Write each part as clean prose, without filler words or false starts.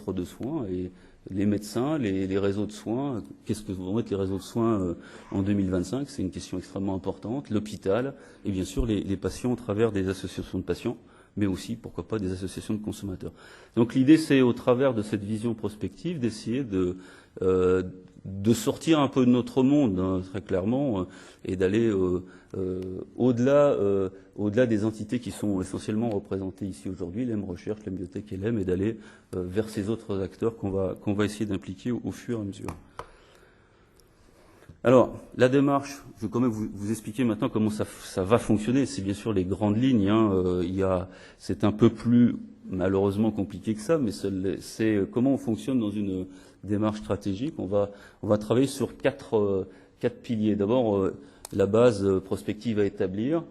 l'offre de soins et les médecins, les réseaux de soins. Qu'est-ce que vont être les réseaux de soins en 2025? C'est une question extrêmement importante. L'hôpital et bien sûr les patients au travers des associations de patients, mais aussi, pourquoi pas, des associations de consommateurs. Donc l'idée, c'est au travers de cette vision prospective d'essayer de sortir un peu de notre monde, hein, très clairement, et d'aller au-delà des entités qui sont essentiellement représentées ici aujourd'hui, l'EM Recherche, la bibliothèque et l'EM, et d'aller vers ces autres acteurs qu'on va essayer d'impliquer au fur et à mesure. Alors, la démarche, je vais quand même vous expliquer maintenant comment ça va fonctionner. C'est bien sûr les grandes lignes. Hein. C'est un peu plus malheureusement compliqué que ça, mais c'est comment on fonctionne dans une démarche stratégique. On va travailler sur quatre piliers. D'abord, la base prospective à établir.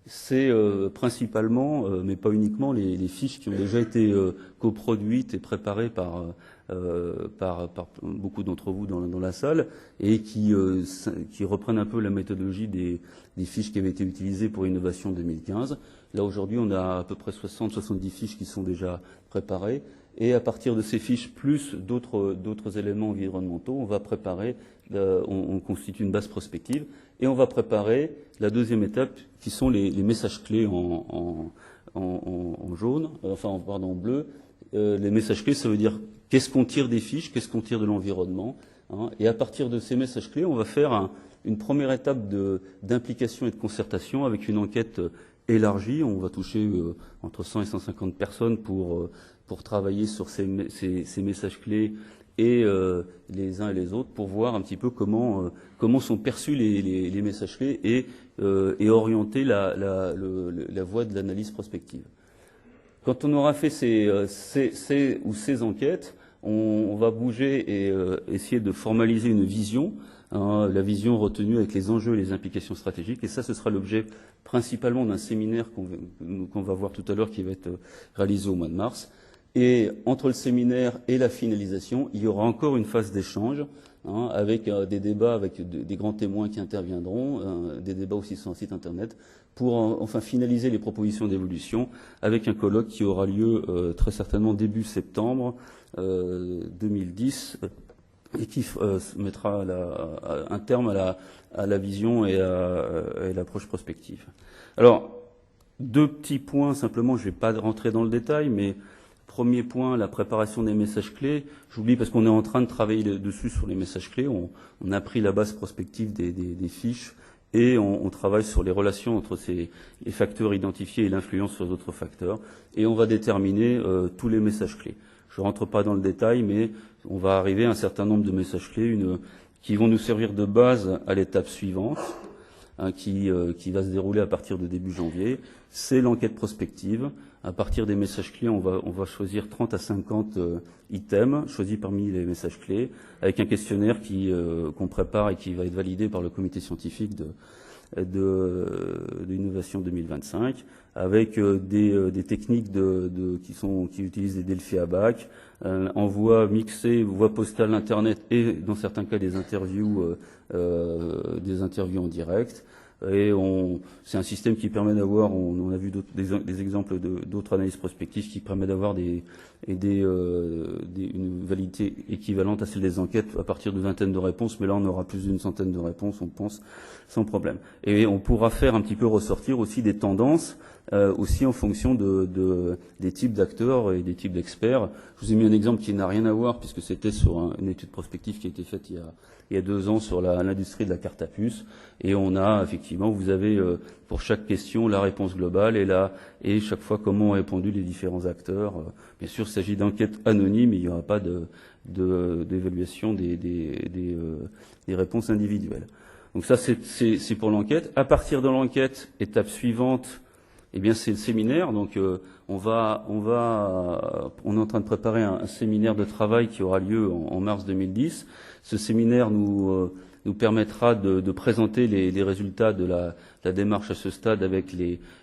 C'est principalement, mais pas uniquement, les fiches qui ont déjà été coproduites et préparées par beaucoup d'entre vous dans la salle et qui reprennent un peu la méthodologie des fiches qui avaient été utilisées pour Innovation 2015. Là, aujourd'hui, on a à peu près 60-70 fiches qui sont déjà préparées. Et à partir de ces fiches, plus d'autres éléments environnementaux, on va préparer, on constitue une base prospective, et on va préparer la deuxième étape, qui sont les messages clés en jaune, en bleu. Les messages clés, ça veut dire qu'est-ce qu'on tire des fiches, qu'est-ce qu'on tire de l'environnement. Hein, et à partir de ces messages clés, on va faire une première étape d'implication et de concertation avec une enquête élargie. On va toucher entre 100 et 150 personnes pour travailler sur ces messages clés et les uns et les autres pour voir un petit peu comment sont perçus les messages clés et orienter la voie de l'analyse prospective. Quand on aura fait ces enquêtes, on va bouger et essayer de formaliser une vision, hein, la vision retenue avec les enjeux et les implications stratégiques. Et ça, ce sera l'objet principalement d'un séminaire qu'on va voir tout à l'heure qui va être réalisé au mois de mars. Et entre le séminaire et la finalisation, il y aura encore une phase d'échange, hein, avec des débats avec des grands témoins qui interviendront, des débats aussi sur un site internet, pour enfin finaliser les propositions d'évolution avec un colloque qui aura lieu très certainement début septembre 2010 et qui mettra un terme à la vision et à l'approche prospective. Alors, deux petits points simplement, je ne vais pas rentrer dans le détail, mais premier point, la préparation des messages clés. J'oublie parce qu'on est en train de travailler dessus sur les messages clés. On a pris la base prospective des fiches et on travaille sur les relations entre les facteurs identifiés et l'influence sur d'autres facteurs. Et on va déterminer tous les messages clés. Je ne rentre pas dans le détail, mais on va arriver à un certain nombre de messages clés qui vont nous servir de base à l'étape suivante, hein, qui va se dérouler à partir de début janvier. C'est l'enquête prospective. À partir des messages clés, on va choisir 30 à 50 items choisis parmi les messages clés, avec un questionnaire qu'on prépare et qui va être validé par le comité scientifique de Innovation 2025, avec des techniques qui utilisent des Delphi ABAC, envoi mixé, voie postale, internet et dans certains cas des interviews en direct. Et c'est un système qui permet d'avoir, on a vu des exemples d'autres analyses prospectives qui permettent d'avoir une validité équivalente à celle des enquêtes à partir de vingtaine de réponses, mais là on aura plus d'une centaine de réponses, on pense, sans problème. Et on pourra faire un petit peu ressortir aussi des tendances, aussi en fonction des types d'acteurs et des types d'experts. Je vous ai mis un exemple qui n'a rien à voir, puisque c'était sur une étude prospective qui a été faite il y a 2 ans sur l'industrie de la carte à puce. Et on a, effectivement, vous avez pour chaque question la réponse globale et chaque fois comment ont répondu les différents acteurs. Bien sûr, il s'agit d'enquêtes anonymes, il n'y aura pas d'évaluation des réponses individuelles. Donc ça, c'est pour l'enquête. À partir de l'enquête, étape suivante, eh bien, c'est le séminaire. Donc, on est en train de préparer un séminaire de travail qui aura lieu en mars 2010. Ce séminaire nous permettra de présenter les résultats de la démarche à ce stade avec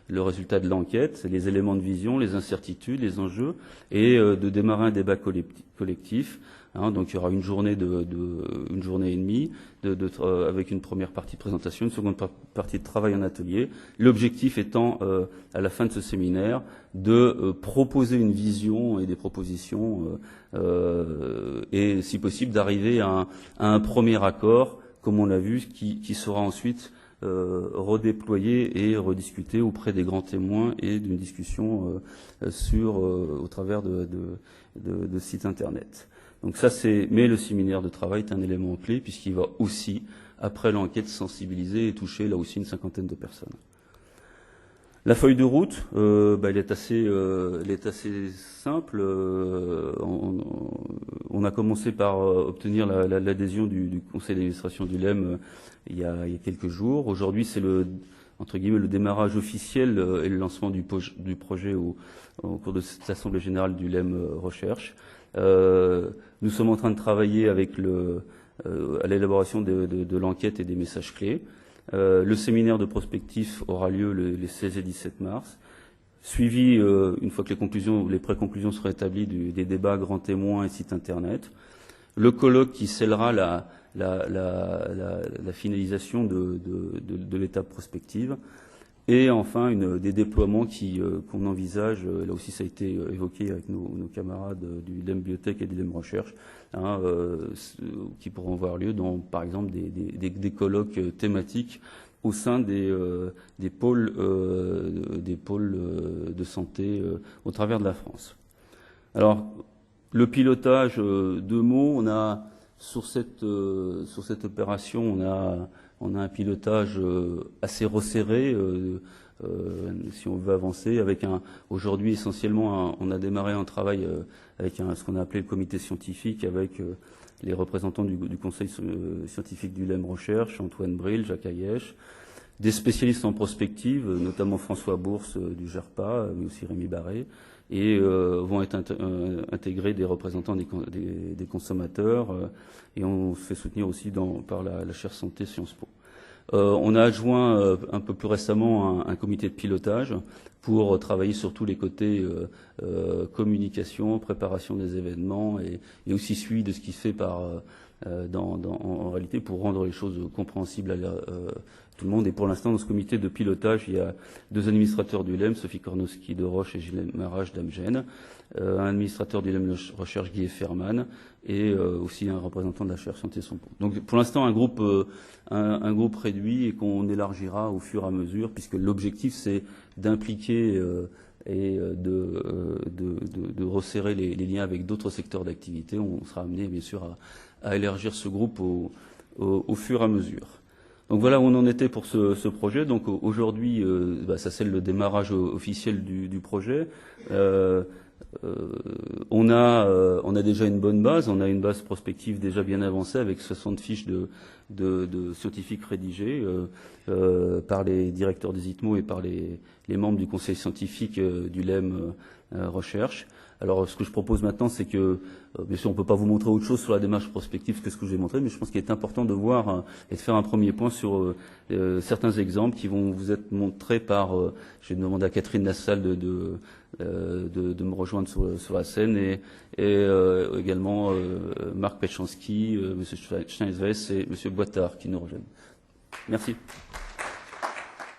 le résultat de l'enquête, les éléments de vision, les incertitudes, les enjeux, et de démarrer un débat collectif. Donc il y aura une journée une journée et demie avec une première partie de présentation, une seconde partie de travail en atelier. L'objectif étant, à la fin de ce séminaire, de proposer une vision et des propositions et, si possible, d'arriver à un premier accord, comme on l'a vu, qui sera ensuite redéployé et rediscuté auprès des grands témoins et d'une discussion au travers de sites internet. Donc ça, mais le séminaire de travail est un élément clé puisqu'il va aussi, après l'enquête, sensibiliser et toucher là aussi une 50aine de personnes. La feuille de route, elle est assez simple. On a commencé par obtenir l'adhésion du conseil d'administration du LEM il y a quelques jours. Aujourd'hui, c'est entre guillemets le démarrage officiel et le lancement du projet au cours de cette assemblée générale du LEM Recherche. Nous sommes en train de travailler avec à l'élaboration de l'enquête et des messages clés. Le séminaire de prospectif aura lieu les 16 et 17 mars, suivi, une fois que les pré-conclusions seront établies, des débats grands témoins et sites internet. Le colloque qui scellera la finalisation de l'étape prospective. Et enfin, des déploiements qu'on envisage, là aussi ça a été évoqué avec nos camarades du LEM Biotech et du LEM Recherche, qui pourront avoir lieu dans, par exemple, des colloques thématiques au sein des pôles de santé au travers de la France. Alors, le pilotage, 2 mots, on a sur cette opération, on a un pilotage assez resserré, si on veut avancer, avec aujourd'hui essentiellement, on a démarré un travail avec ce qu'on a appelé le comité scientifique, avec les représentants du conseil scientifique du LEM Recherche, Antoine Bril, Jacques Ayèche, des spécialistes en prospective, notamment François Bourse du GERPA, mais aussi Rémi Barré, et vont être intégrés des représentants des consommateurs, et on se fait soutenir aussi par la chaire santé Sciences Po. On a adjoint un peu plus récemment un comité de pilotage pour travailler sur tous les côtés communication, préparation des événements et aussi suivi de ce qui se fait en réalité pour rendre les choses compréhensibles à tout le monde. Et pour l'instant, dans ce comité de pilotage, il y a 2 administrateurs du LEM, Sophie Kornowski de Roche et Gilles Marage d'Amgen, un administrateur du LEM Recherche, Guy Ferman, et aussi un représentant de la chaire santé Sompo. Donc pour l'instant, un groupe réduit et qu'on élargira au fur et à mesure, puisque l'objectif c'est d'impliquer et de resserrer les liens avec d'autres secteurs d'activité. On sera amené bien sûr à élargir ce groupe au fur et à mesure. Donc voilà où on en était pour ce projet. Donc aujourd'hui, ça c'est le démarrage officiel du projet. On a déjà une bonne base. On a une base prospective déjà bien avancée avec 60 fiches de scientifiques rédigées par les directeurs des ITMO et par les membres du conseil scientifique du LEM Recherche. Alors, ce que je propose maintenant, c'est que, bien sûr, on ne peut pas vous montrer autre chose sur la démarche prospective que ce que je vous ai montré, mais je pense qu'il est important de voir et de faire un premier point sur certains exemples qui vont vous être montrés par. Je vais demander à Catherine Lassalle de me rejoindre sur la scène et également Marc Pechansky, M. Schneiswess et M. Boitard qui nous rejoignent. Merci.